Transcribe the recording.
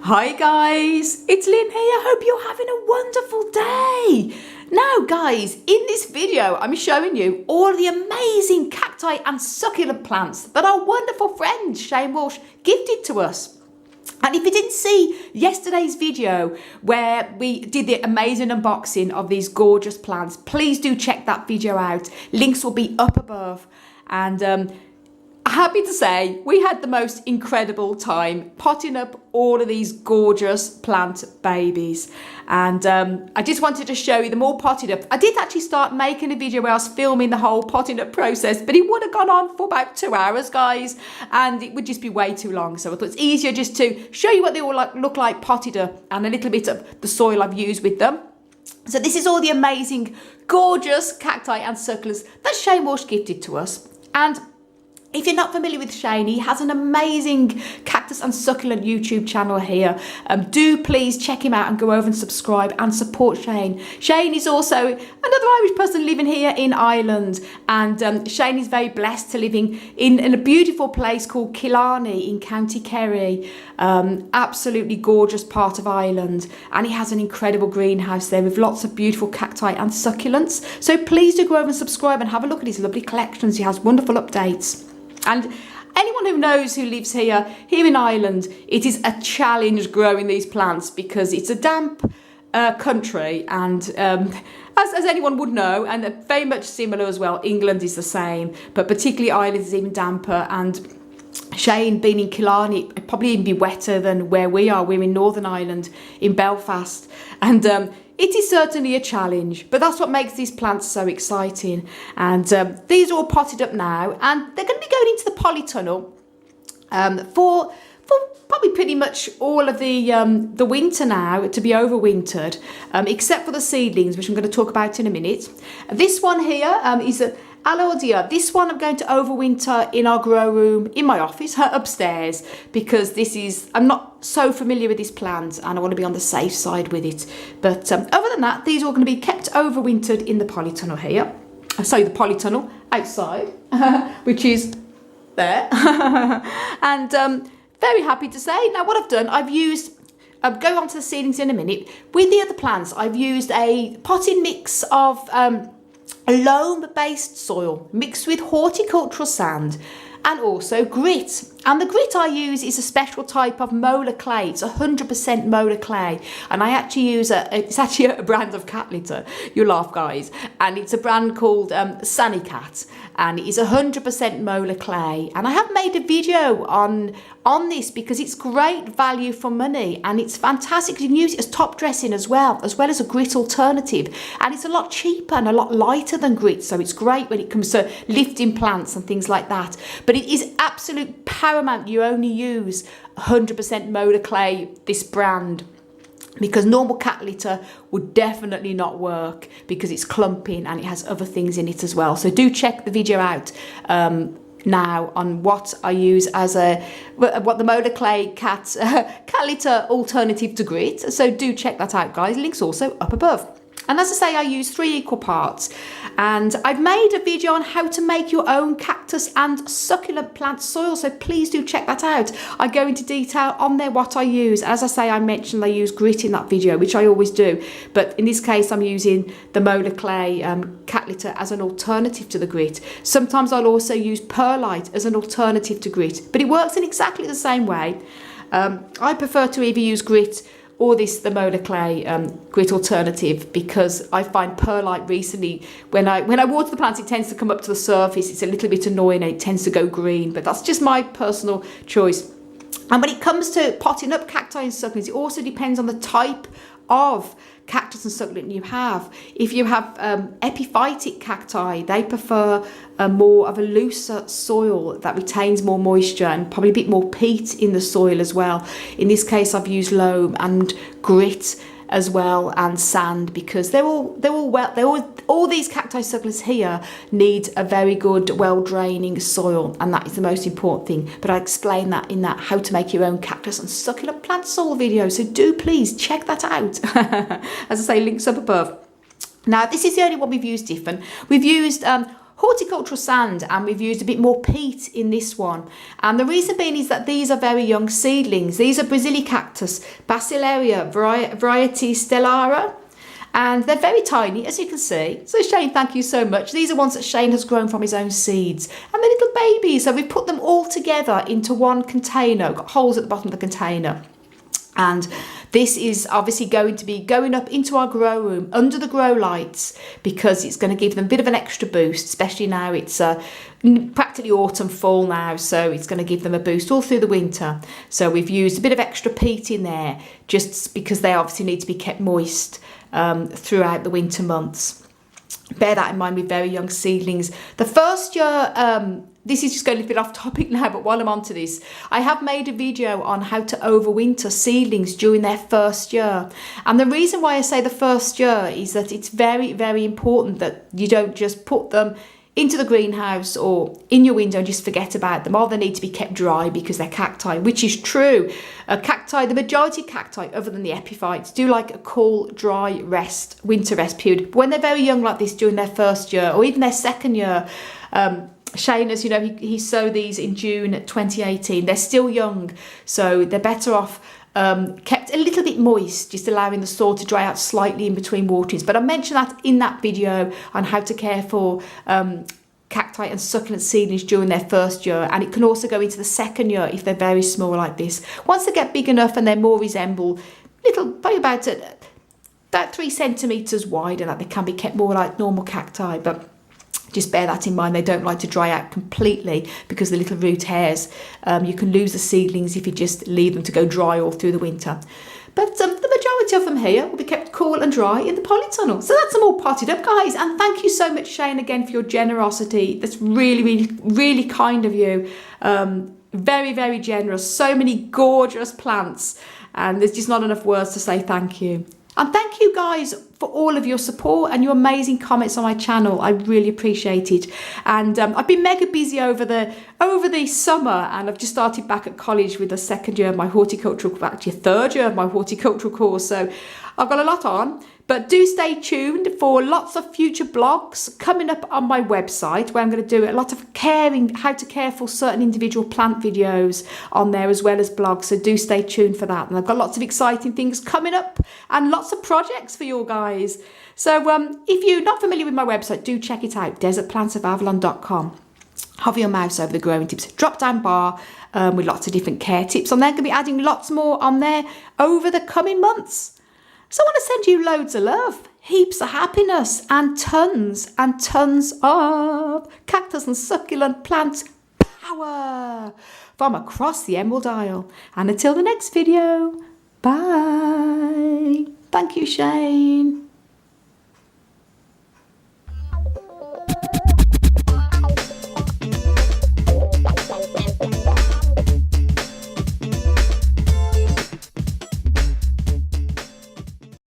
Hi guys, it's Lynn here. Hope you're having a wonderful day. Now guys, in this video I'm showing you all the amazing cacti and succulent plants that our wonderful friend Shane Walsh gifted to us. And if you didn't see yesterday's video where we did the amazing unboxing of these gorgeous plants, please do check that video out. Links will be up above. And happy to say we had the most incredible time potting up all of these gorgeous plant babies. And I just wanted to show you them all potted up. I did actually start making a video where I was filming the whole potting up process, but it would have gone on for about 2 hours, guys, and it would just be way too long. So I thought it's easier just to show you what they all look like potted up and a little bit of the soil I've used with them. So this is all the amazing, gorgeous cacti and succulents that Shane Walsh gifted to us. And if you're not familiar with Shane, he has an amazing cactus and succulent YouTube channel here. Do please check him out and go over and subscribe and support Shane. Shane is also another Irish person living here in Ireland. And Shane is very blessed to living in a beautiful place called Killarney in County Kerry. Absolutely gorgeous part of Ireland. And he has an incredible greenhouse there with lots of beautiful cacti and succulents. So please do go over and subscribe and have a look at his lovely collections. He has wonderful updates. And anyone who knows who lives here in Ireland, it is a challenge growing these plants because it's a damp country, and as anyone would know, and very much similar as well, England is the same, but particularly Ireland is even damper. And Shane being in Killarney, it'd probably even be wetter than where we are. We're in Northern Ireland, in Belfast, and it is certainly a challenge, but that's what makes these plants so exciting. And these are all potted up now, and they're going to be going into the polytunnel for probably pretty much all of the winter now, to be overwintered, except for the seedlings, which I'm going to talk about in a minute. This one here is a Alaudia. This one I'm going to overwinter in our grow room in my office upstairs, because I'm not so familiar with this plant and I want to be on the safe side with it. But other than that, these are all going to be kept overwintered in the polytunnel here. So the polytunnel outside, which is there. And very happy to say, now what I've done, I'll go on to the seedlings in a minute. With the other plants, I've used a potting mix of a loam-based soil mixed with horticultural sand and also grit. And the grit I use is a special type of molar clay. It's 100% molar clay. And I actually use it's actually a brand of cat litter. You'll laugh, guys. And it's a brand called Sunny Cat. And it is 100% molar clay. And I have made a video on this because it's great value for money. And it's fantastic. You can use it as top dressing as well as a grit alternative. And it's a lot cheaper and a lot lighter than grit. So it's great when it comes to lifting plants and things like that. But it is absolute paramount you only use 100% molar clay, this brand, because normal cat litter would definitely not work because it's clumping and it has other things in it as well. So do check the video out now on what I use as what the molar clay cat litter alternative to grit. So do check that out, guys. Links also up above. And as I say, I use 3 equal parts. And I've made a video on how to make your own cactus and succulent plant soil. So please do check that out. I go into detail on there what I use. As I say, I mentioned I use grit in that video, which I always do. But in this case, I'm using the molar clay cat litter as an alternative to the grit. Sometimes I'll also use perlite as an alternative to grit. But it works in exactly the same way. I prefer to either use grit or the molar clay grit alternative, because I find perlite recently, when I water the plants, it tends to come up to the surface. It's a little bit annoying and it tends to go green, but that's just my personal choice. And when it comes to potting up cacti and succulents, it also depends on the type of cactus and succulent you have. If you have epiphytic cacti, they prefer more of a looser soil that retains more moisture and probably a bit more peat in the soil as well. In this case, I've used loam and grit as well, and sand, because all these cacti succulents here need a very good, well draining soil, and that is the most important thing. But I explain that in that how to make your own cactus and succulent plant soil video, so do please check that out. As I say, links up above. Now this is the only one we've used different. We've used horticultural sand, and we've used a bit more peat in this one. And the reason being is that these are very young seedlings. These are Basilicactus, Basilaria variety stellara. And they're very tiny, as you can see. So Shane, thank you so much. These are ones that Shane has grown from his own seeds. And they're little babies. So we've put them all together into one container. Got holes at the bottom of the container. And this is obviously going to be going up into our grow room under the grow lights, because it's going to give them a bit of an extra boost, especially now it's practically autumn, fall now. So it's going to give them a boost all through the winter. So we've used a bit of extra peat in there just because they obviously need to be kept moist throughout the winter months. Bear that in mind with very young seedlings. The first year, this is just going a bit off topic now, but while I'm onto this, I have made a video on how to overwinter seedlings during their first year. And the reason why I say the first year is that it's very, very important that you don't just put them into the greenhouse or in your window and just forget about them. All they need to be kept dry because they're cacti, which is true. Cacti, the majority of cacti, other than the epiphytes, do like a cool, dry rest, winter rest period. But when they're very young like this during their first year or even their second year, Shane, as you know, he sowed these in June 2018. They're still young, so they're better off kept a little bit moist, just allowing the soil to dry out slightly in between waterings. But I mentioned that in that video on how to care for cacti and succulent seedlings during their first year, and it can also go into the second year if they're very small like this. Once they get big enough and they more resemble little, probably about 3 centimetres wide, and that they can be kept more like normal cacti. But just bear that in mind. They don't like to dry out completely because of the little root hairs. You can lose the seedlings if you just leave them to go dry all through the winter. But the majority of them here will be kept cool and dry in the polytunnel. So that's them all potted up, guys. And thank you so much, Shane, again for your generosity. That's really, really, really kind of you. Very, very generous. So many gorgeous plants. And there's just not enough words to say thank you. And thank you guys for all of your support and your amazing comments on my channel. I really appreciate it. And I've been mega busy over the summer, and I've just started back at college with the second year of my horticultural, actually third year of my horticultural course. So I've got a lot on. But do stay tuned for lots of future blogs coming up on my website, where I'm going to do a lot of how to care for certain individual plant videos on there, as well as blogs. So do stay tuned for that. And I've got lots of exciting things coming up and lots of projects for you guys. So if you're not familiar with my website, do check it out, desertplantsofavalon.com. Hover your mouse over the growing tips drop down bar with lots of different care tips on there. I'm going to be adding lots more on there over the coming months. So I want to send you loads of love, heaps of happiness, and tons of cactus and succulent plant power from across the Emerald Isle. And until the next video, bye. Thank you, Shane.